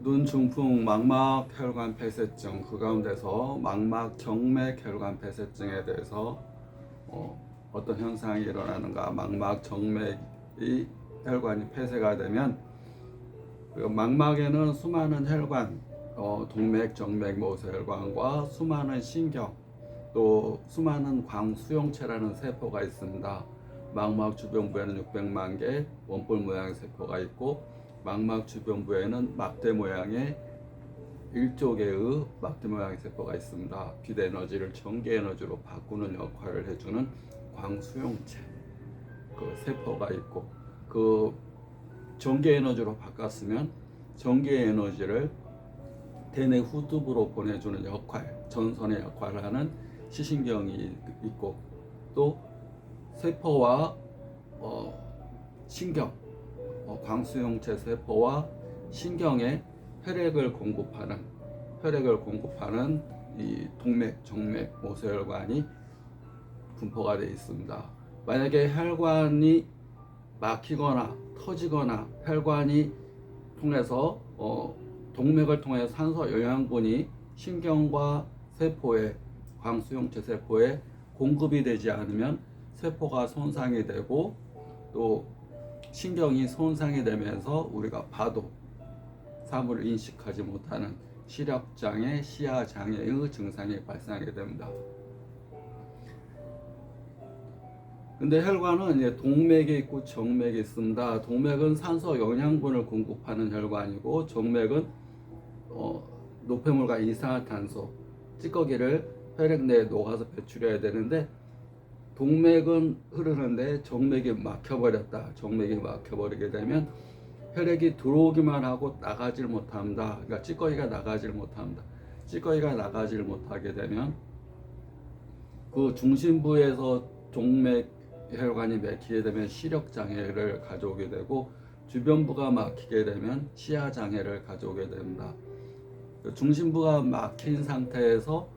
눈 중풍, 망막 혈관 폐쇄증, 그 가운데서 망막 정맥 혈관 폐쇄증에 대해서 어떤 현상이 일어나는가. 망막 정맥이 혈관이 폐쇄가 되면 그 망막에는 수많은 혈관, 동맥, 정맥, 모세혈관과 수많은 신경, 또 수많은 광수용체라는 세포가 있습니다. 망막 주변부에는 600만 개 원볼 모양의 세포가 있고, 망막 주변부에는 막대 모양의 1조 개의 막대 모양의 세포가 있습니다. 빛 에너지를 전기 에너지로 바꾸는 역할을 해주는 광수용체 그 세포가 있고, 그 전기 에너지로 바꿨으면 전기 에너지를 대뇌 후두부로 보내주는 역할, 전선의 역할을 하는 시신경이 있고, 또 세포와 신경, 광수용체 세포와 신경에 혈액을 공급하는 이 동맥, 정맥, 모세혈관이 분포가 되어 있습니다. 만약에 혈관이 막히거나 터지거나 혈관이 통해서 동맥을 통해 산소 영양분이 신경과 세포에, 광수용체 세포에 공급이 되지 않으면 세포가 손상이 되고, 또 신경이 손상이 되면서 우리가 봐도 사물을 인식하지 못하는 시력장애, 시야장애의 증상이 발생하게 됩니다. 근데 혈관은 이제 동맥이 있고 정맥이 있습니다. 동맥은 산소 영양분을 공급하는 혈관이고, 정맥은 노폐물과 이산화탄소, 찌꺼기를 혈액 내에 녹아서 배출해야 되는데, 동맥은 흐르는데 정맥이 막혀버렸다. 정맥이 막혀버리게 되면 혈액이 들어오기만 하고 나가질 못합니다. 그러니까 찌꺼기가 나가질 못합니다. 찌꺼기가 나가질 못하게 되면 그 중심부에서 동맥 혈관이 막히게 되면 시력장애를 가져오게 되고, 주변부가 막히게 되면 시야장애를 가져오게 됩니다. 중심부가 막힌 상태에서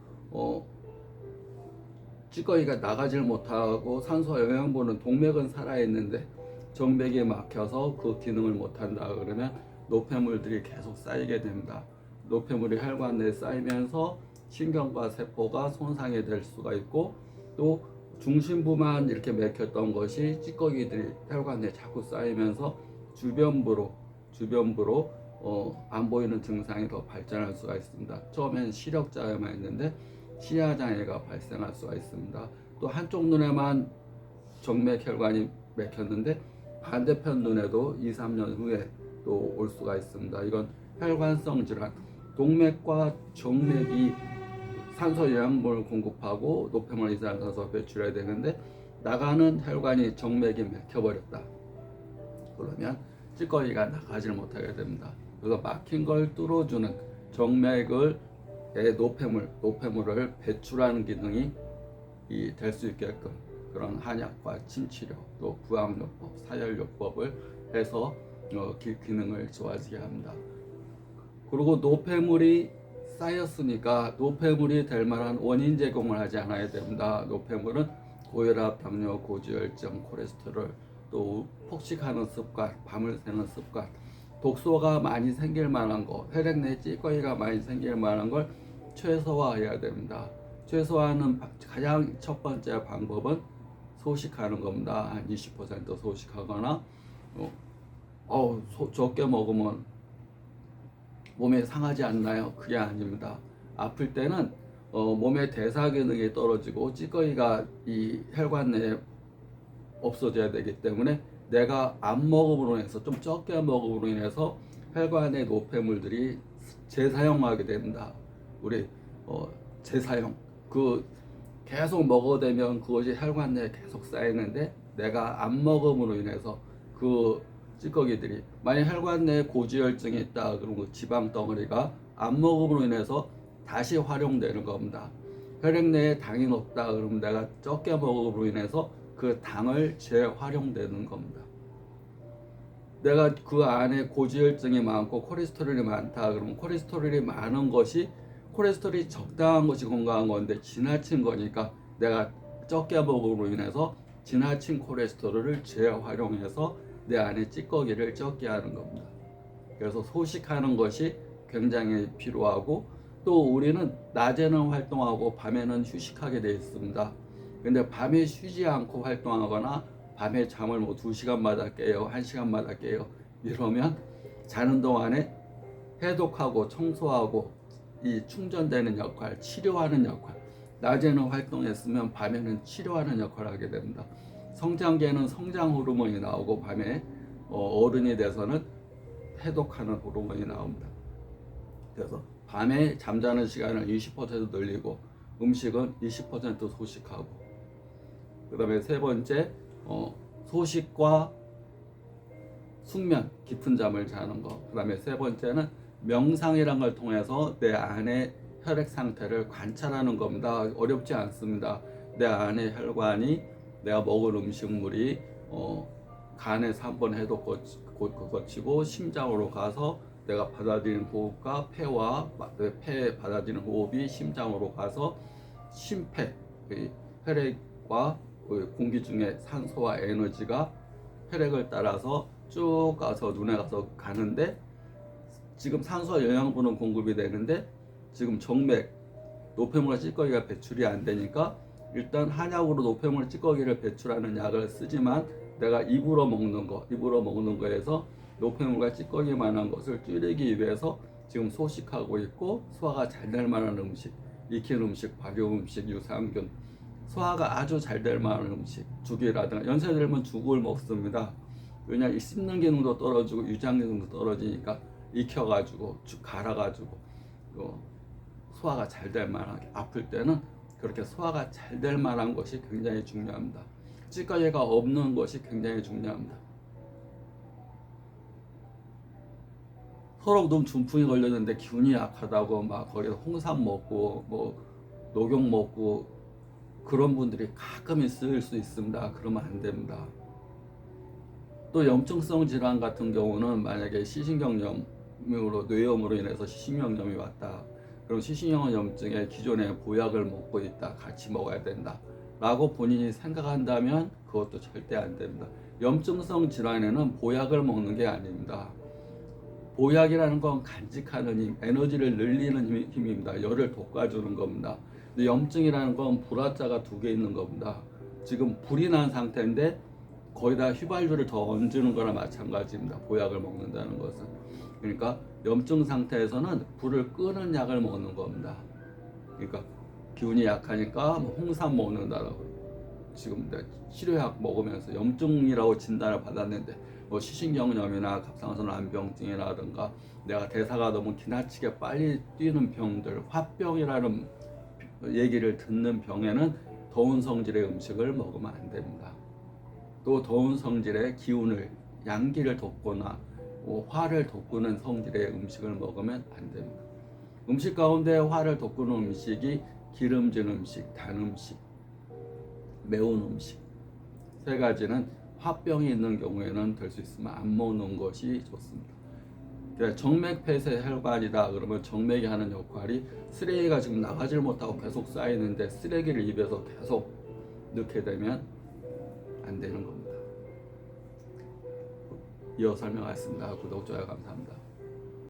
찌꺼기가 나가질 못하고 산소 영양분은, 동맥은 살아있는데 정맥이 막혀서 그 기능을 못한다 그러면 노폐물들이 계속 쌓이게 됩니다. 노폐물이 혈관 내에 쌓이면서 신경과 세포가 손상이 될 수가 있고, 또 중심부만 이렇게 막혔던 것이 찌꺼기들이 혈관 내에 자꾸 쌓이면서 주변부로 안 보이는 증상이 더 발전할 수가 있습니다. 처음엔 시력장애만 있는데 시야장애가 발생할 수가 있습니다. 또 한쪽 눈에만 정맥 혈관이 막혔는데 반대편 눈에도 2, 3년 후에 또 올 수가 있습니다. 이건 혈관성 질환, 동맥과 정맥이 산소 영양분을 공급하고 노폐물, 이산화탄소 배출해야 되는데 나가는 혈관이 정맥이 막혀버렸다. 그러면 찌꺼기가 나가질 못하게 됩니다. 그래서 막힌 걸 뚫어주는 정맥의 노폐물을 배출하는 기능이 될 수 있게끔 그런 한약과 침치료, 또 부항요법, 사열요법을 해서 기능을 좋아지게 합니다. 그리고 노폐물이 쌓였으니까 노폐물이 될 만한 원인 제공을 하지 않아야 됩니다. 노폐물은 고혈압, 당뇨, 고지혈증, 콜레스테롤, 또 폭식하는 습관, 밤을 새는 습관, 독소가 많이 생길 만한 거, 혈액 내 찌꺼기가 많이 생길 만한 걸 최소화해야 됩니다. 최소화하는 가장 첫 번째 방법은 소식하는 겁니다. 한 20% 소식하거나, 적게 먹으면 몸에 상하지 않나요? 그게 아닙니다. 아플 때는 몸의 대사 기능이 떨어지고 찌꺼기가 이 혈관 내에 없어져야 되기 때문에 내가 안 먹음으로 인해서, 좀 적게 먹음으로 인해서 혈관의 노폐물들이 재사용하게 됩니다. 우리 재사용, 계속 먹어대면 그것이 혈관 내에 계속 쌓이는데 내가 안 먹음으로 인해서 그 찌꺼기들이, 만약 혈관 내에 고지혈증이 있다 그러면 그 지방 덩어리가 안 먹음으로 인해서 다시 활용되는 겁니다. 혈액 내에 당이 높다 그러면 내가 적게 먹음으로 인해서 그 당을 재활용되는 겁니다. 내가 그 안에 고지혈증이 많고 콜레스테롤이 많다 그러면 콜레스테롤이 많은 것이, 콜레스테롤이 적당한 것이 건강한 건데 지나친 거니까 내가 적게 먹음으로 인해서 지나친 콜레스테롤을 재활용해서 내 안에 찌꺼기를 적게 하는 겁니다. 그래서 소식하는 것이 굉장히 필요하고, 또 우리는 낮에는 활동하고 밤에는 휴식하게 되어 있습니다. 근데 밤에 쉬지 않고 활동하거나 밤에 잠을 뭐 2시간마다 깨요, 1시간마다 깨요, 이러면 자는 동안에 해독하고 청소하고 이 충전되는 역할, 치료하는 역할, 낮에는 활동했으면 밤에는 치료하는 역할을 하게 됩니다. 성장기에는 성장 호르몬이 나오고, 밤에 어른이 돼서는 해독하는 호르몬이 나옵니다. 그래서 밤에 잠자는 시간을 20% 늘리고, 음식은 20% 소식하고, 그 다음에 세 번째, 소식과 숙면, 깊은 잠을 자는 거. 그 다음에 세 번째는 명상이란 걸 통해서 내 안의 혈액 상태를 관찰하는 겁니다. 어렵지 않습니다. 내 안의 혈관이, 내가 먹은 음식물이 간에서 한번 해독 거치고 심장으로 가서 내가 받아들이는 호흡과 폐에 받아들이는 호흡이 심장으로 가서 심폐, 혈액과 공기 중에 산소와 에너지가 혈액을 따라서 쭉 가서 눈에 가서 가는데, 지금 산소와 영양분은 공급이 되는데 지금 정맥, 노폐물과 찌꺼기가 배출이 안 되니까 일단 한약으로 노폐물 찌꺼기를 배출하는 약을 쓰지만, 내가 입으로 먹는 거에서 노폐물과 찌꺼기만한 것을 줄이기 위해서 지금 소식하고 있고, 소화가 잘 될 만한 음식, 익힌 음식, 발효 음식, 유산균, 소화가 아주 잘 될 만한 음식, 죽이라든가, 연세 들면 죽을 먹습니다. 왜냐, 씹는 기능도 떨어지고 유장 기능도 떨어지니까 익혀가지고 죽 갈아가지고 소화가 잘 될 만하게, 아플 때는 그렇게 소화가 잘 될 만한 것이 굉장히 중요합니다. 찌꺼기가 없는 것이 굉장히 중요합니다. 서로 너무 중풍이 걸렸는데 기운이 약하다고 막 거기서 홍삼 먹고 뭐 녹용 먹고, 그런 분들이 가끔 있을 수 있습니다. 그러면 안 됩니다. 또 염증성 질환 같은 경우는 만약에 시신경염으로, 뇌염으로 인해서 시신경염이 왔다, 그럼 시신경염증에 기존에 보약을 먹고 있다, 같이 먹어야 된다 라고 본인이 생각한다면 그것도 절대 안 됩니다. 염증성 질환에는 보약을 먹는 게 아닙니다. 보약이라는 건 간직하는 힘, 에너지를 늘리는 힘입니다. 열을 돋궈주는 겁니다. 근데 염증이라는 건 불화자가 2개 있는 겁니다. 지금 불이 난 상태인데 거기다 휘발유를 더 얹는 거나 마찬가지입니다. 보약을 먹는다는 것은. 그러니까 염증 상태에서는 불을 끄는 약을 먹는 겁니다. 그러니까 기운이 약하니까 홍삼 먹는다라고. 지금 치료약 먹으면서 염증이라고 진단을 받았는데, 뭐 시신경염이나 갑상선 암병증이라든가 내가 대사가 너무 지나치게 빨리 뛰는 병들, 화병이라는 얘기를 듣는 병에는 더운 성질의 음식을 먹으면 안 됩니다. 또 더운 성질의 기운을, 양기를 돋거나 화를 돋구는 성질의 음식을 먹으면 안 됩니다. 음식 가운데 화를 돋구는 음식이 기름진 음식, 단 음식, 매운 음식, 세 가지는 화병이 있는 경우에는 될 수 있으면 안 먹는 것이 좋습니다. 정맥 폐쇄 혈관이다 그러면 정맥이 하는 역할이, 쓰레기가 지금 나가질 못하고 계속 쌓이는데 쓰레기를 입에서 계속 넣게 되면 안 되는 겁니다. 이어 설명하겠습니다. 구독, 좋아요 감사합니다.